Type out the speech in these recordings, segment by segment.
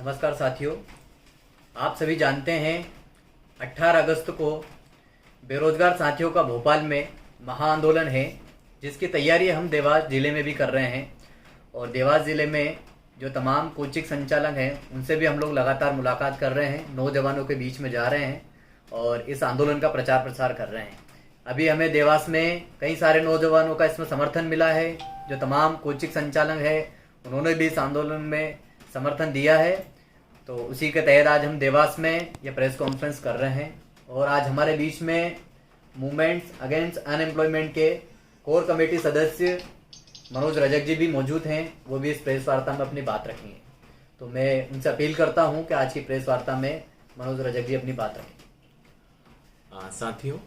नमस्कार साथियों, आप सभी जानते हैं 18 अगस्त को बेरोजगार साथियों का भोपाल में महाआंदोलन है, जिसकी तैयारी हम देवास ज़िले में भी कर रहे हैं। और देवास ज़िले में जो तमाम कोचिंग संचालक हैं उनसे भी हम लोग लगातार मुलाकात कर रहे हैं, नौजवानों के बीच में जा रहे हैं और इस आंदोलन का प्रचार प्रसार कर रहे हैं। अभी हमें देवास में कई सारे नौजवानों का इसमें समर्थन मिला है। जो तमाम कोचिंग संचालक हैं उन्होंने भी इस आंदोलन में समर्थन दिया है। तो उसी के तहत आज हम देवास में यह प्रेस कॉन्फ्रेंस कर रहे हैं। और आज हमारे बीच में मूवमेंट्स अगेंस्ट अनएम्प्लॉयमेंट के कोर कमेटी सदस्य मनोज रजक जी भी मौजूद हैं, वो भी इस प्रेस वार्ता में अपनी बात रखेंगे। तो मैं उनसे अपील करता हूं कि आज की प्रेस वार्ता में मनोज रजक जी अपनी बात रखें। साथियों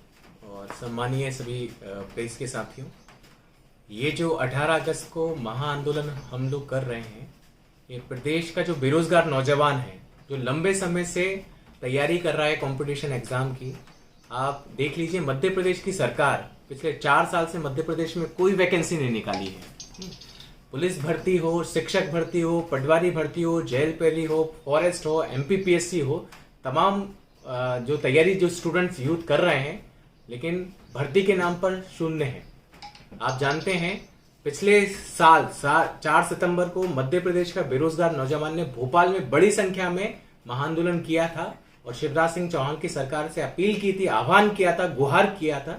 और सम्मानीय सभी प्रेस के साथियों, ये जो 18 अगस्त को महाआंदोलन हम लोग कर रहे हैं, ये प्रदेश का जो बेरोजगार नौजवान है जो लंबे समय से तैयारी कर रहा है कंपटीशन एग्जाम की। आप देख लीजिए, मध्य प्रदेश की सरकार पिछले 4 साल से मध्य प्रदेश में कोई वैकेंसी नहीं निकाली है। पुलिस भर्ती हो, शिक्षक भर्ती हो, पटवारी भर्ती हो, जेल पैरी हो, फॉरेस्ट हो, एमपीपीएससी हो, तमाम जो तैयारी जो स्टूडेंट्स यूथ कर रहे हैं, लेकिन भर्ती के नाम पर शून्य है। आप जानते हैं, पिछले साल 4 सितंबर को मध्य प्रदेश का बेरोजगार नौजवान ने भोपाल में बड़ी संख्या में महाआंदोलन किया था और शिवराज सिंह चौहान की सरकार से अपील की थी, आह्वान किया था, गुहार किया था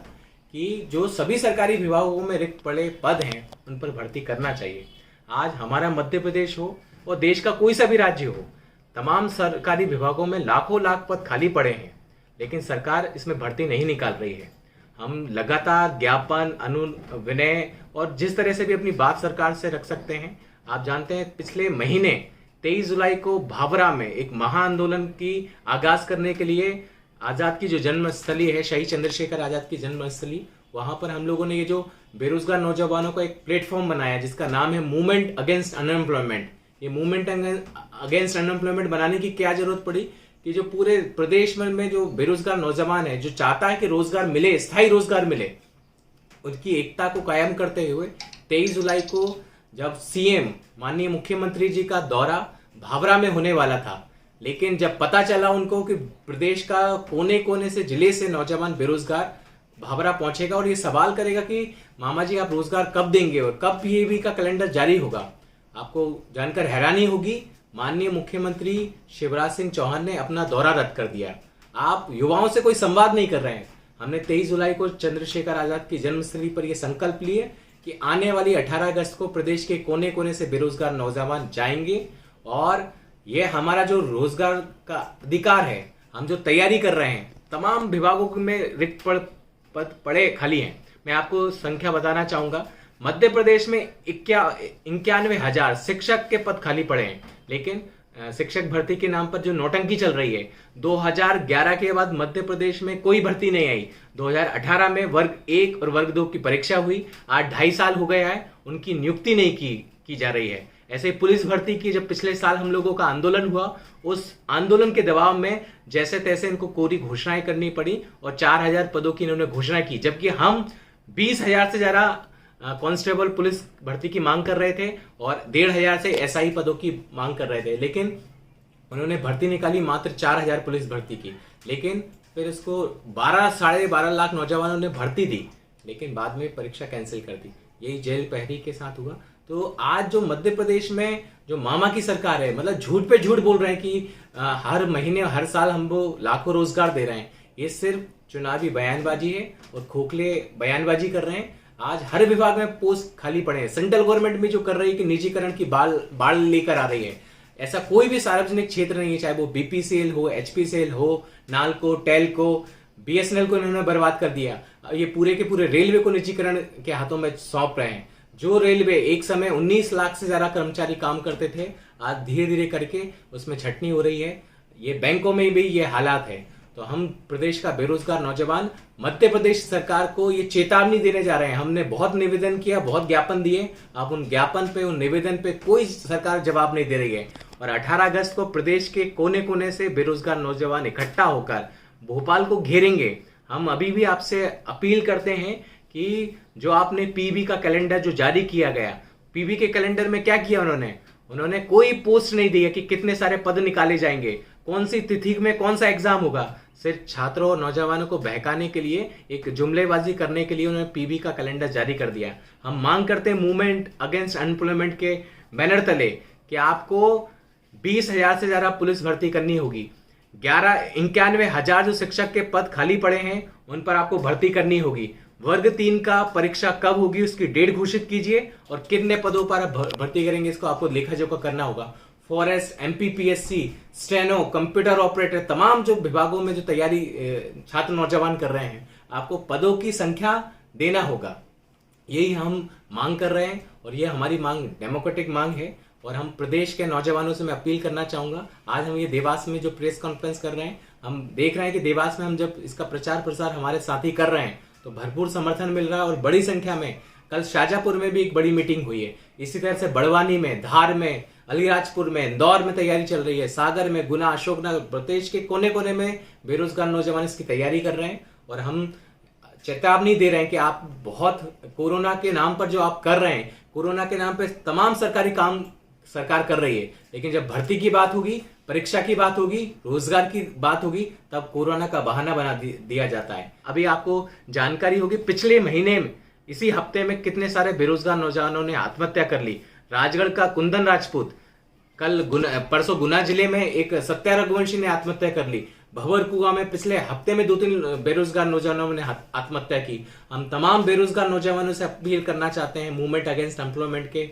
कि जो सभी सरकारी विभागों में रिक्त पड़े पद हैं उन पर भर्ती करना चाहिए। आज हमारा मध्य प्रदेश हो और देश का कोई सा भी राज्य हो, तमाम सरकारी विभागों में लाखों लाख पद खाली पड़े हैं, लेकिन सरकार इसमें भर्ती नहीं निकाल रही है। हम लगातार ज्ञापन, अनुविनय और जिस तरह से भी अपनी बात सरकार से रख सकते हैं। आप जानते हैं, पिछले महीने 23 जुलाई को भाभरा में एक महाआंदोलन की आगाज करने के लिए आजाद की जो जन्मस्थली है, शहीद चंद्रशेखर आजाद की जन्मस्थली, वहां पर हम लोगों ने ये जो बेरोजगार नौजवानों का एक प्लेटफॉर्म बनाया जिसका नाम है मूवमेंट अगेंस्ट अनएम्प्लॉयमेंट। ये मूवमेंट अगेंस्ट अनएम्प्लॉयमेंट बनाने की क्या जरूरत पड़ी कि जो पूरे प्रदेश में जो बेरोजगार नौजवान है, जो चाहता है कि रोजगार मिले, स्थायी रोजगार मिले, उनकी एकता को कायम करते हुए 23 जुलाई को जब सीएम माननीय मुख्यमंत्री जी का दौरा भाभरा में होने वाला था, लेकिन जब पता चला उनको कि प्रदेश का कोने कोने से, जिले से नौजवान बेरोजगार भाभरा पहुंचेगा और ये सवाल करेगा कि मामा जी आप रोजगार कब देंगे और कब पीएबी का कैलेंडर जारी होगा, आपको जानकर हैरानी होगी, माननीय मुख्यमंत्री शिवराज सिंह चौहान ने अपना दौरा रद्द कर दिया। आप युवाओं से कोई संवाद नहीं कर रहे हैं। हमने 23 जुलाई को चंद्रशेखर आजाद की जन्मस्थली पर यह संकल्प लिए कि आने वाली 18 अगस्त को प्रदेश के कोने कोने से बेरोजगार नौजवान जाएंगे और ये हमारा जो रोजगार का अधिकार है, हम जो तैयारी कर रहे हैं, तमाम विभागों में रिक्त पद पड़े खाली हैं। मैं आपको संख्या बताना चाहूंगा, मध्य प्रदेश में 91,000 शिक्षक के पद खाली पड़े हैं, लेकिन शिक्षक भर्ती के नाम पर जो नौटंकी चल रही है, 2011 के बाद मध्य प्रदेश में कोई भर्ती नहीं आई। 2018 में वर्ग 1 और वर्ग 2 की परीक्षा हुई, आज 2.5 साल हो गया है, उनकी नियुक्ति नहीं की जा रही है। ऐसे ही पुलिस भर्ती की जब पिछले साल हम लोगों का आंदोलन हुआ, उस आंदोलन के दबाव में जैसे तैसे इनको कोरी घोषणाएं करनी पड़ी और 4,000 पदों की इन्होंने घोषणा की, जबकि हम 20,000 से ज्यादा कांस्टेबल पुलिस भर्ती की मांग कर रहे थे और 1,500 से एसआई पदों की मांग कर रहे थे, लेकिन उन्होंने भर्ती निकाली मात्र 4,000 पुलिस भर्ती की। लेकिन फिर इसको 12-12.5 लाख नौजवानों ने भर्ती दी, लेकिन बाद में परीक्षा कैंसिल कर दी। यही जेल पहरी के साथ हुआ। तो आज जो मध्य प्रदेश में जो मामा की सरकार है, मतलब झूठ पे झूठ बोल रहे हैं कि हर महीने हर साल हम वो लाखों रोजगार दे रहे हैं, ये सिर्फ चुनावी बयानबाजी है और खोखले बयानबाजी कर रहे हैं। आज हर विभाग में पोस्ट खाली पड़े हैं। सेंट्रल गवर्नमेंट भी जो कर रही है कि निजीकरण की बाल लेकर आ रही है, ऐसा कोई भी सार्वजनिक क्षेत्र नहीं है, चाहे वो बीपीसीएल हो, एचपीसीएल हो, नालको, टेलको, बीएसएनएल को इन्होंने बर्बाद कर दिया। ये पूरे के पूरे रेलवे को निजीकरण के हाथों में सौंप रहे हैं। जो रेलवे एक समय 19 लाख से ज्यादा कर्मचारी काम करते थे, आज धीरे धीरे करके उसमें छटनी हो रही है। ये बैंकों में भी ये हालात है। तो हम प्रदेश का बेरोजगार नौजवान मध्य प्रदेश सरकार को ये चेतावनी देने जा रहे हैं। हमने बहुत निवेदन किया, बहुत ज्ञापन दिए, अब उन ज्ञापन पे, उन निवेदन पे कोई सरकार जवाब नहीं दे रही है। और 18 अगस्त को प्रदेश के कोने कोने से बेरोजगार नौजवान इकट्ठा होकर भोपाल को घेरेंगे। हम अभी भी आपसे अपील करते हैं कि जो आपने पीबी का कैलेंडर जो जारी किया गया, पीबी के कैलेंडर में क्या किया उन्होंने, उन्होंने कोई पोस्ट नहीं दी है कि कितने सारे पद निकाले जाएंगे, कौन सी तिथि में कौन सा एग्जाम होगा। सिर्फ छात्रों और नौजवानों को बहकाने के लिए, एक जुमलेबाजी करने के लिए उन्होंने पीबी का कैलेंडर जारी कर दिया। हम मांग करते हैं मूवमेंट अगेंस्ट अनएम्प्लॉयमेंट के बैनर तले कि आपको 20,000 से ज्यादा पुलिस भर्ती करनी होगी। 91,000 जो शिक्षक के पद खाली पड़े हैं उन पर आपको भर्ती करनी होगी। वर्ग 3 का परीक्षा कब होगी उसकी डेट घोषित कीजिए और कितने पदों पर आप भर्ती करेंगे इसको आपको लेखा जोखा करना होगा। Forest, MPPSC, steno, computer operator, तमाम जो विभागों में जो तैयारी छात्र नौजवान कर रहे हैं, आपको पदों की संख्या देना होगा। यही हम मांग कर रहे हैं और ये हमारी मांग डेमोक्रेटिक मांग है। और हम प्रदेश के नौजवानों से मैं अपील करना चाहूंगा, आज हम ये देवास में जो प्रेस कॉन्फ्रेंस कर रहे हैं, हम देख रहे हैं कि देवास में हम जब इसका प्रचार प्रसार हमारे साथी कर रहे हैं तो भरपूर समर्थन मिल रहा है और बड़ी संख्या में कल शाजापुर में भी एक बड़ी मीटिंग हुई है। इसी तरह से बड़वानी में, धार में, अलीराजपुर में, इंदौर में तैयारी चल रही है, सागर में, गुना, अशोकनगर, प्रदेश के कोने कोने में बेरोजगार नौजवान इसकी तैयारी कर रहे हैं। और हम चेतावनी दे रहे हैं कि आप बहुत कोरोना के नाम पर जो आप कर रहे हैं, कोरोना के नाम पर तमाम सरकारी काम सरकार कर रही है, लेकिन जब भर्ती की बात होगी, परीक्षा की बात होगी, रोजगार की बात होगी, तब कोरोना का बहाना बना दिया जाता है। अभी आपको जानकारी होगी पिछले महीने में, इसी हफ्ते में कितने सारे बेरोजगार नौजवानों ने आत्महत्या कर ली। राजगढ़ का कुंदन राजपूत, कल परसों गुना जिले में एक सत्या रघुवंशी ने आत्महत्या कर ली। भंवरकुआ में पिछले हफ्ते में 2-3 बेरोजगार नौजवानों ने आत्महत्या की। हम तमाम बेरोजगार नौजवानों से अपील करना चाहते हैं मूवमेंट अगेंस्ट एम्प्लॉयमेंट के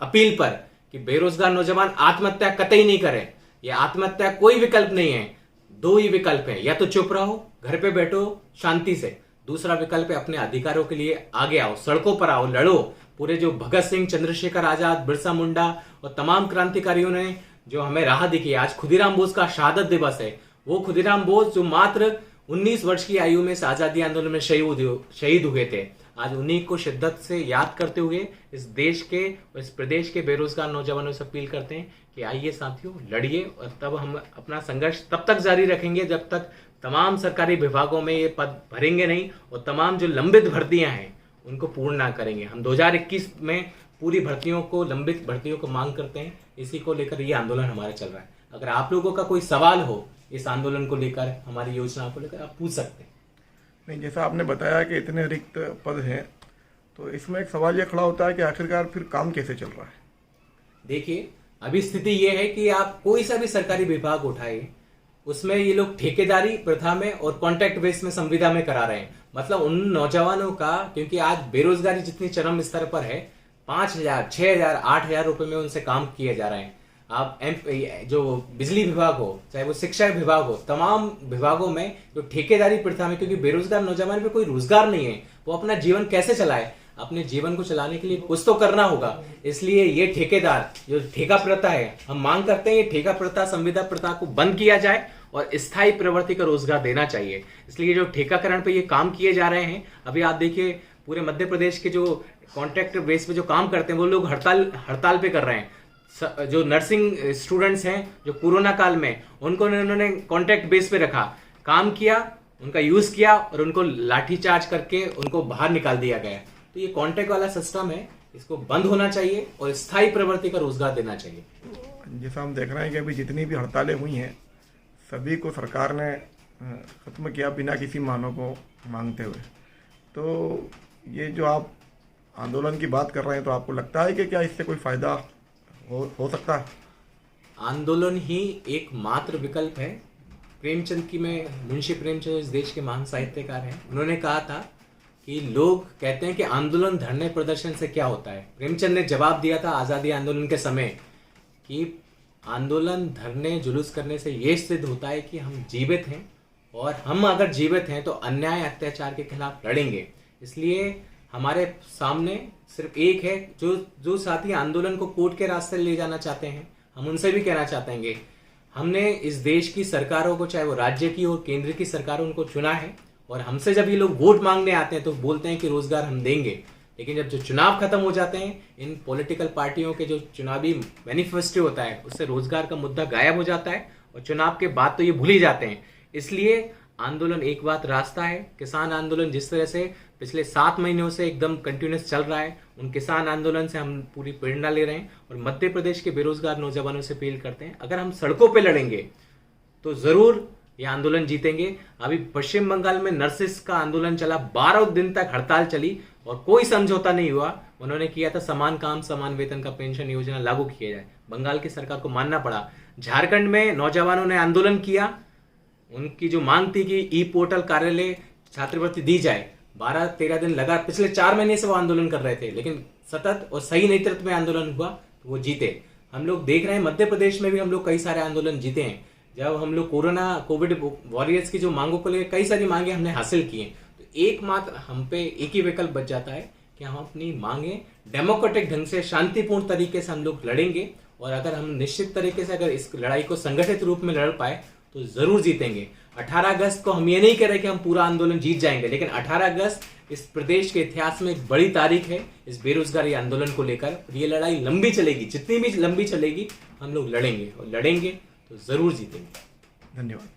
अपील पर कि बेरोजगार नौजवान आत्महत्या कतई नहीं करें। ये आत्महत्या कोई विकल्प नहीं है, 2 ही विकल्प है, या तो चुप रहो, घर पे बैठो शांति से, दूसरा विकल्प है अपने अधिकारों के लिए आगे आओ, सड़कों पर आओ, लड़ो। पूरे जो भगत सिंह, चंद्रशेखर आजाद, बिरसा मुंडा और तमाम क्रांतिकारियों ने जो हमें राह दिखाई। आज खुदीराम बोस का शहादत दिवस है। वो खुदीराम बोस जो मात्र 19 वर्ष की आयु में इस आजादी आंदोलन में शहीद हुए थे, आज उन्हीं को शिद्दत से याद करते हुए इस देश के और इस प्रदेश के बेरोजगार नौजवानों से अपील करते हैं कि आइए साथियों, लड़िए। और तब हम अपना संघर्ष तब तक जारी रखेंगे जब तक तमाम सरकारी विभागों में ये पद भरेंगे नहीं और तमाम जो लंबित भर्तियां हैं उनको पूर्ण ना करेंगे। हम 2021 में पूरी भर्तियों को, लंबित भर्तियों को मांग करते हैं। इसी को लेकर ये आंदोलन हमारा चल रहा है। अगर आप लोगों का कोई सवाल हो इस आंदोलन को लेकर, हमारी योजना को लेकर, आप पूछ सकते हैं। नहीं, जैसा आपने बताया कि इतने रिक्त पद हैं, तो इसमें एक सवाल ये खड़ा होता है कि आखिरकार फिर काम कैसे चल रहा है। देखिए, अभी स्थिति ये है कि आप कोई सा भी सरकारी विभाग उठाए, उसमें ये लोग ठेकेदारी प्रथा में और कॉन्ट्रैक्ट बेस में संविदा में करा रहे हैं। मतलब उन नौजवानों का, क्योंकि आज बेरोजगारी जितनी चरम स्तर पर है, 5,000, 6,000, 8,000 रुपए में उनसे काम किए जा रहे हैं। आप जो बिजली विभाग हो, चाहे वो शिक्षा विभाग हो, तमाम विभागों में जो ठेकेदारी प्रथा में, क्योंकि बेरोजगार नौजवान पे कोई रोजगार नहीं है, वो अपना जीवन कैसे चलाए, अपने जीवन को चलाने के लिए कुछ तो करना होगा। इसलिए ये ठेकेदार जो ठेका प्रथा है, हम मांग करते हैं ये ठेका प्रथा, संविदा प्रथा को बंद किया जाए और स्थायी प्रवृत्ति का रोजगार देना चाहिए। इसलिए जो ठेकाकरण पे ये काम किए जा रहे हैं, अभी आप देखिए पूरे मध्य प्रदेश के जो कॉन्ट्रैक्ट बेस पे जो काम करते हैं वो लोग हड़ताल पे कर रहे हैं। जो नर्सिंग स्टूडेंट्स हैं जो कोरोना काल में, उनको उन्होंने कॉन्ट्रैक्ट बेस पे रखा, काम किया, उनका यूज किया और उनको लाठीचार्ज करके उनको बाहर निकाल दिया गया। तो ये कॉन्ट्रैक्ट वाला सिस्टम है, इसको बंद होना चाहिए और स्थायी प्रवृत्ति का रोजगार देना चाहिए। जैसा हम देख रहे हैं कि अभी जितनी भी हड़तालें हुई हैं, सभी को सरकार ने खत्म किया बिना किसी मानों को मांगते हुए। तो ये जो आप आंदोलन की बात कर रहे हैं, तो आपको लगता है कि क्या इससे कोई फायदा हो सकता है? आंदोलन ही एकमात्र विकल्प है। प्रेमचंद की, मैं मुंशी प्रेमचंद इस देश के महान साहित्यकार हैं, उन्होंने कहा था कि लोग कहते हैं कि आंदोलन, धरने, प्रदर्शन से क्या होता है। प्रेमचंद ने जवाब दिया था आज़ादी आंदोलन के समय कि आंदोलन, धरने, जुलूस करने से ये सिद्ध होता है कि हम जीवित हैं और हम अगर जीवित हैं तो अन्याय, अत्याचार के खिलाफ लड़ेंगे। इसलिए हमारे सामने सिर्फ एक है, जो साथी आंदोलन को कोर्ट के रास्ते ले जाना चाहते हैं, हम उनसे भी कहना चाहते हैं, हमने इस देश की सरकारों को, चाहे वो राज्य की और केंद्र की सरकारों, उनको चुना है और हमसे जब ये लोग वोट मांगने आते हैं तो बोलते हैं कि रोजगार हम देंगे, लेकिन जब जो चुनाव खत्म हो जाते हैं, इन पॉलिटिकल पार्टियों के जो चुनावी मैनिफेस्टो होता है उससे रोजगार का मुद्दा गायब हो जाता है और चुनाव के बाद तो ये भूल ही जाते हैं। इसलिए आंदोलन एक बात रास्ता है। किसान आंदोलन जिस तरह से पिछले 7 महीनों से एकदम कंटिन्यूस चल रहा है। उन किसान आंदोलन से हम पूरी प्रेरणा ले रहे हैं और मध्य प्रदेश के बेरोजगार नौजवानों से अपील करते हैं, अगर हम सड़कों पे लड़ेंगे तो जरूर ये आंदोलन जीतेंगे। अभी पश्चिम बंगाल में नर्सिस का आंदोलन चला, 12 दिन तक हड़ताल चली और कोई समझौता नहीं हुआ। उन्होंने किया था समान काम समान वेतन का पेंशन योजना लागू किया जाए, बंगाल की सरकार को मानना पड़ा। झारखंड में नौजवानों ने आंदोलन किया, उनकी जो मांग थी कि ई पोर्टल कार्यालय छात्रवृत्ति दी जाए, 12-13 दिन लगा, पिछले 4 महीने से वो आंदोलन कर रहे थे, लेकिन सतत और सही नेतृत्व में आंदोलन हुआ तो वो जीते। हम लोग देख रहे हैं मध्य प्रदेश में भी हम लोग कई सारे आंदोलन जीते हैं। जब हम लोग कोविड वॉरियर्स की जो मांगों को लेकर कई सारी मांगे हमने हासिल की हैं, तो एकमात्र हम पे एक ही विकल्प बच जाता है कि हम अपनी मांगे डेमोक्रेटिक ढंग से शांतिपूर्ण तरीके से हम लोग लड़ेंगे। और अगर हम निश्चित तरीके से अगर इस लड़ाई को संगठित रूप में लड़ पाए तो जरूर जीतेंगे। 18 अगस्त को हम ये नहीं कह रहे कि हम पूरा आंदोलन जीत जाएंगे, लेकिन 18 अगस्त इस प्रदेश के इतिहास में एक बड़ी तारीख है इस बेरोजगारी आंदोलन को लेकर। ये लड़ाई लंबी चलेगी, जितनी भी लंबी चलेगी हम लोग लड़ेंगे और लड़ेंगे तो जरूर जीतेंगे। धन्यवाद।